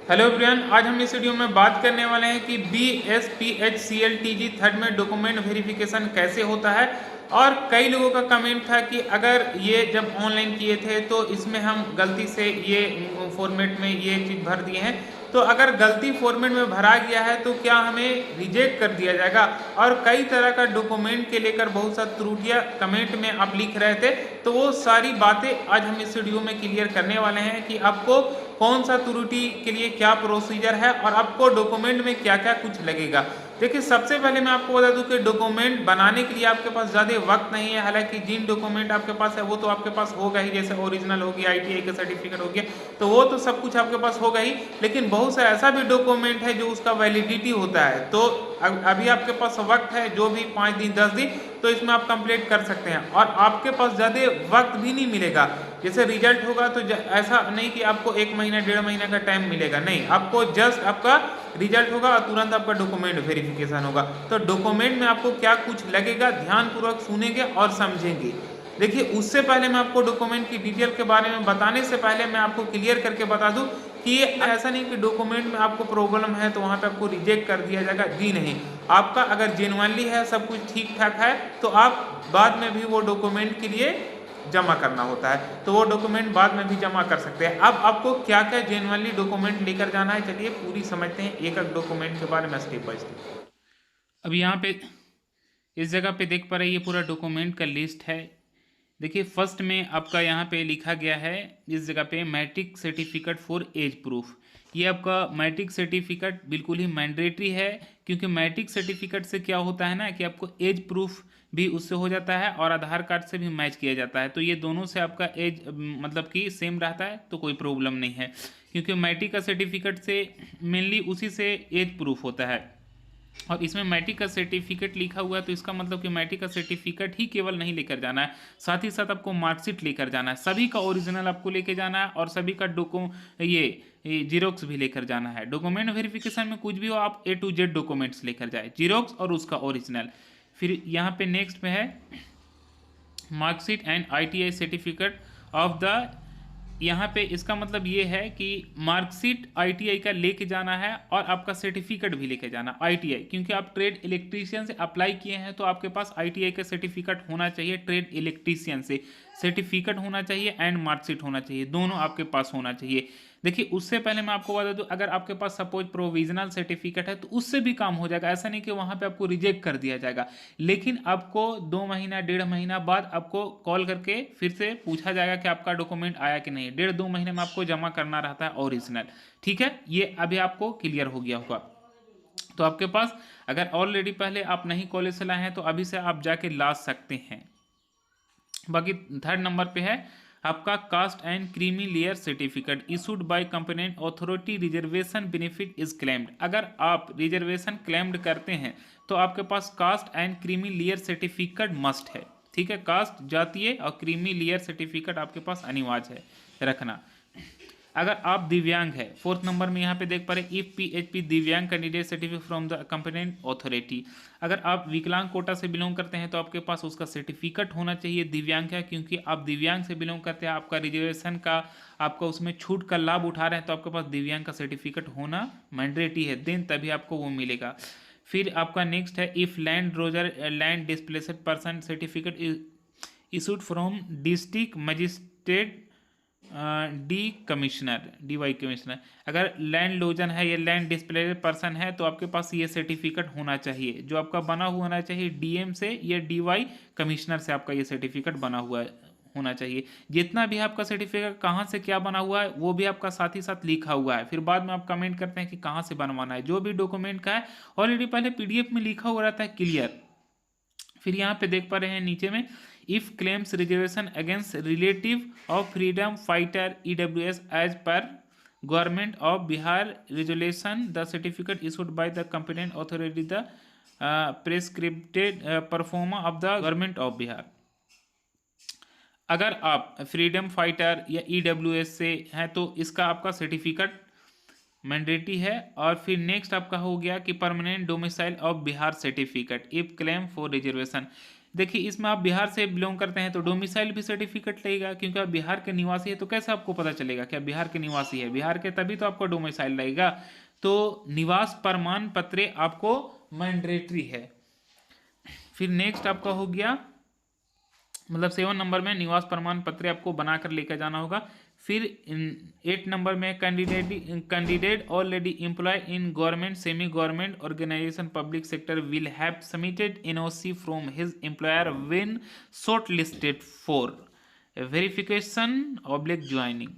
Hello everyone, आज हम इस वीडियो में बात करने वाले हैं कि BSPHCLTG थर्ड में डॉक्यूमेंट वेरिफिकेशन कैसे होता है। और कई लोगों का कमेंट था कि अगर ये जब ऑनलाइन किए थे तो इसमें हम गलती से ये फॉर्मेट में ये चीज़ भर दिए हैं, तो अगर गलती फॉर्मेट में भरा गया है तो क्या हमें रिजेक्ट कर दिया जाएगा। और कई तरह का डॉक्यूमेंट के लेकर बहुत सा त्रुटियां कमेंट में आप लिख रहे थे, तो वो सारी बातें आज हम इस वीडियो में क्लियर करने वाले हैं कि आपको कौन सा त्रुटि के लिए क्या प्रोसीजर है और आपको डॉक्यूमेंट में क्या क्या कुछ लगेगा। देखिए, सबसे पहले मैं आपको बता दूं कि डॉक्यूमेंट बनाने के लिए आपके पास ज़्यादा वक्त नहीं है। हालांकि जिन डॉक्यूमेंट आपके पास है वो तो आपके पास होगा ही, जैसे ओरिजिनल हो गया, ITI का सर्टिफिकेट हो गया, तो वो तो सब कुछ आपके पास होगा ही। लेकिन बहुत सा ऐसा भी डॉक्यूमेंट है जो उसका वैलिडिटी होता है, तो अभी आपके पास वक्त है जो भी 5 दिन 10 दिन, तो इसमें आप कंप्लीट कर सकते हैं और आपके पास ज़्यादा वक्त भी नहीं मिलेगा। जैसे रिजल्ट होगा तो ऐसा नहीं कि आपको 1 महीना 1.5 महीना का टाइम मिलेगा, नहीं, आपको जस्ट आपका रिजल्ट होगा और तुरंत आपका डॉक्यूमेंट वेरिफिकेशन होगा। तो डॉक्यूमेंट में आपको क्या कुछ लगेगा, ध्यानपूर्वक सुनेंगे और समझेंगे। देखिए, उससे पहले मैं आपको डॉक्यूमेंट की डिटेल के बारे में बताने से पहले मैं आपको क्लियर करके बता दूं कि ऐसा नहीं कि डॉक्यूमेंट में आपको प्रॉब्लम है तो वहां पे आपको रिजेक्ट कर दिया जाएगा। जी नहीं, आपका अगर जेन्युइनली है, सब कुछ ठीक ठाक है, तो आप बाद में भी वो डॉक्यूमेंट के लिए जमा करना होता है, तो वो डॉक्यूमेंट बाद में भी जमा कर सकते हैं। अब आपको क्या क्या जेन्युइनली डॉक्यूमेंट लेकर जाना है, चलिए पूरी समझते हैं एक एक डॉक्यूमेंट के बारे में स्टेप बाय स्टेप। अब यहाँ पे इस जगह पे देख पा रहे हैं, ये पूरा डॉक्यूमेंट का लिस्ट है। देखिए, फर्स्ट में आपका यहाँ पे लिखा गया है इस जगह पे matric certificate for age proof. ये आपका मैट्रिक सर्टिफिकेट बिल्कुल ही मैंडेटरी है, क्योंकि मैट्रिक सर्टिफिकेट से क्या होता है ना कि आपको एज प्रूफ भी उससे हो जाता है और आधार कार्ड से भी मैच किया जाता है। तो ये दोनों से आपका एज मतलब कि सेम रहता है, तो कोई प्रॉब्लम नहीं है, क्योंकि मैट्रिक का सर्टिफिकेट से मेनली उसी से एज प्रूफ होता है। और इसमें मैट्रिक का सर्टिफिकेट लिखा हुआ है, तो इसका मतलब कि मैट्रिक का सर्टिफिकेट ही केवल नहीं लेकर जाना है, साथ ही साथ आपको मार्कशीट लेकर जाना है, सभी का ओरिजिनल आपको लेकर जाना है और सभी का ये जीरोक्स भी लेकर जाना है। डॉक्यूमेंट वेरिफिकेशन में कुछ भी हो, आप A to Z डॉक्यूमेंट्स लेकर जाए, जीरोक्स और उसका ओरिजिनल। फिर यहाँ पे नेक्स्ट में है marksheet and ITI certificate of the, यहाँ पे इसका मतलब ये है कि मार्कशीट ITI का लेके जाना है और आपका सर्टिफिकेट भी लेके जाना ITI, क्योंकि आप ट्रेड इलेक्ट्रीशियन से अप्लाई किए हैं तो आपके पास ITI का सर्टिफिकेट होना चाहिए, ट्रेड इलेक्ट्रीशियन से सर्टिफिकेट होना चाहिए एंड मार्कशीट होना चाहिए, दोनों आपके पास होना चाहिए। देखिए, उससे पहले मैं आपको बता दूं, अगर आपके पास सपोज प्रोविजनल सर्टिफिकेट है तो उससे भी काम हो जाएगा, ऐसा नहीं कि वहां पे आपको रिजेक्ट कर दिया जाएगा। लेकिन आपको 2 महीना 1.5 महीना बाद आपको कॉल करके फिर से पूछा जाएगा कि आपका डॉक्यूमेंट आया कि नहीं, 1.5 2 महीने में आपको जमा करना रहता है ओरिजिनल। ठीक है, ये अभी आपको क्लियर हो गया होगा। तो आपके पास अगर ऑलरेडी पहले आप नहीं कॉलेज से लाए हैं तो अभी से आप जाके ला सकते हैं। बाकी थर्ड नंबर पे है आपका caste and creamy layer certificate issued by competent authority, reservation benefit is claimed. अगर आप रिजर्वेशन क्लेम्ड करते हैं तो आपके पास caste and creamy layer certificate must है। ठीक है, कास्ट जातीय और क्रीमी लेयर सर्टिफिकेट आपके पास अनिवार्य है रखना। अगर आप दिव्यांग है, फोर्थ नंबर में यहाँ पे देख पा रहे इफ PHP दिव्यांग candidate certificate from the competent authority. अगर आप विकलांग कोटा से बिलोंग करते हैं तो आपके पास उसका सर्टिफिकेट होना चाहिए दिव्यांग का, क्योंकि आप दिव्यांग से बिलोंग करते हैं, आपका रिजर्वेशन का आपका उसमें छूट का लाभ उठा रहे हैं, तो आपके पास दिव्यांग का सर्टिफिकेट होना मैंडेटरी है, देन तभी आपको वो मिलेगा। फिर आपका नेक्स्ट है if land Roger land displaced person certificate issued from district magistrate DY commissioner. अगर लैंड लोजन है या लैंड डिस्प्लेसड पर्सन है तो आपके पास ये सर्टिफिकेट होना चाहिए, जो आपका बना हुआ होना चाहिए DM से या DY कमिश्नर से, आपका ये सर्टिफिकेट बना हुआ होना चाहिए। जितना भी आपका सर्टिफिकेट कहाँ से क्या बना हुआ है वो भी आपका साथ ही साथ लिखा हुआ है, फिर बाद में आप कमेंट करते हैं कि कहाँ से बनवाना है। जो भी डॉक्यूमेंट का है ऑलरेडी पहले PDF में लिखा हुआ रहता है क्लियर। फिर यहाँ पे देख पा रहे हैं नीचे में if claims reservation against relative of freedom fighter EWS as per government of Bihar resolution the certificate issued by the competent authority the prescribed proforma of the government of Bihar. अगर आप फ्रीडम फाइटर या EWS से हैं तो इसका आपका certificate mandatory है। और फिर नेक्स्ट आपका हो गया कि permanent domicile of Bihar certificate if claim for reservation. देखिए इसमें आप बिहार से बिलोंग करते हैं तो डोमिसाइल भी सर्टिफिकेट लगेगा, क्योंकि आप बिहार के निवासी है तो कैसे आपको पता चलेगा कि आप बिहार के निवासी है, बिहार के तभी तो आपको डोमिसाइल लगेगा। तो निवास प्रमाण पत्र आपको मैंडेटरी है। फिर नेक्स्ट आपका हो गया, मतलब 7 नंबर में निवास प्रमाण पत्र आपको बनाकर लेकर जाना होगा। फिर 8 नंबर में candidate already employ in government semi government organisation public sector will have submitted NOC from his employer when short listed for verification oblique joining.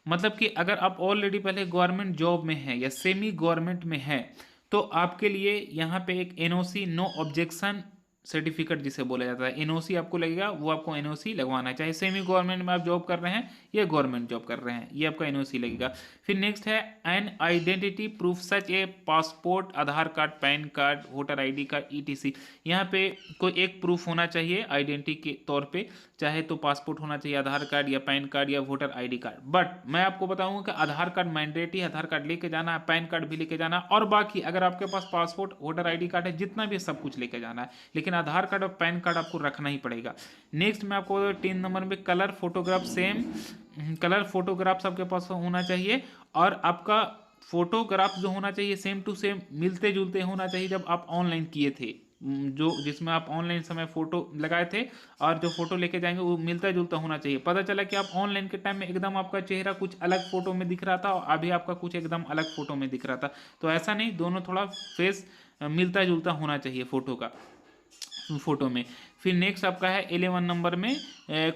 मतलब कि अगर आप ऑलरेडी पहले गवर्नमेंट जॉब में हैं या सेमी गवर्नमेंट में हैं तो आपके लिए यहाँ पे एक एनओसी नो ऑब्जेक्शन सर्टिफिकेट जिसे बोला जाता है, एनओसी आपको लगेगा, वो आपको एनओसी लगवाना है, चाहे सेमी गवर्नमेंट में आप जॉब कर रहे हैं या गवर्नमेंट जॉब कर रहे हैं, ये आपका एनओसी लगेगा। फिर नेक्स्ट है an identity proof such A passport, Aadhaar card, pan card, voter ID card, etc. यहाँ पे कोई एक प्रूफ होना चाहिए आइडेंटिटी के तौर पे, चाहे तो पासपोर्ट होना चाहिए, आधार कार्ड या पैन कार्ड या वोटर आईडी कार्ड। बट मैं आपको बताऊंगा कि आधार कार्ड मैंडेटरी, आधार कार्ड लेके जाना है, पैन कार्ड भी लेके जाना है, और बाकी अगर आपके पास पासपोर्ट, वोटर आईडी कार्ड है, जितना भी सब कुछ लेके जाना है, लेकिन आधार कार्ड और पैन कार्ड आपको रखना ही पड़ेगा। नेक्स्ट में आपको 3 नंबर में colour photograph, same colour photograph आपके पास होना चाहिए, और आपका फोटोग्राफ जो होना चाहिए सेम टू सेम मिलते जुलते होना चाहिए जब आप ऑनलाइन किए थे, जो जिसमें आप ऑनलाइन समय फोटो लगाए थे और जो फोटो लेके जाएंगे वो मिलता जुलता होना चाहिए। पता चला कि आप ऑनलाइन के टाइम में एकदम आपका चेहरा कुछ अलग फोटो में दिख रहा था और अभी आपका कुछ एकदम अलग फोटो में दिख रहा था, तो ऐसा नहीं, दोनों थोड़ा फेस मिलता जुलता होना चाहिए फोटो में। फिर नेक्स्ट आपका है 11 नंबर में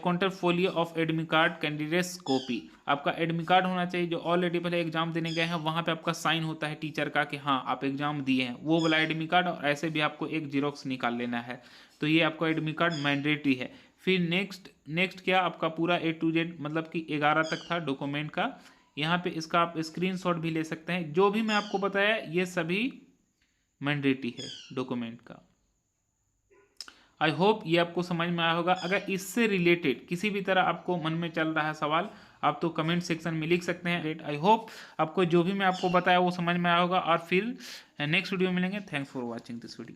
counterfoil of admit card candidates copy. आपका एडमिट कार्ड होना चाहिए, जो ऑलरेडी पहले एग्जाम देने गए हैं वहाँ पे आपका साइन होता है टीचर का कि हाँ आप एग्जाम दिए हैं, वो वाला एडमिट कार्ड, और ऐसे भी आपको एक जीरोक्स निकाल लेना है। तो ये आपका एडमिट कार्ड मैंडेटरी है। फिर नेक्स्ट क्या आपका पूरा A to Z मतलब कि 11 तक था डॉक्यूमेंट का। यहाँ पे इसका आप स्क्रीनशॉट भी ले सकते हैं। जो भी मैं आपको बताया ये सभी मैंडेटरी है डॉक्यूमेंट का। आई होप ये आपको समझ में आया होगा। अगर इससे रिलेटेड किसी भी तरह आपको मन में चल रहा है सवाल, आप तो कमेंट सेक्शन में लिख सकते हैं। आई होप आपको जो भी मैं आपको बताया वो समझ में आया होगा, और फिर नेक्स्ट वीडियो मिलेंगे। Thanks for watching this video.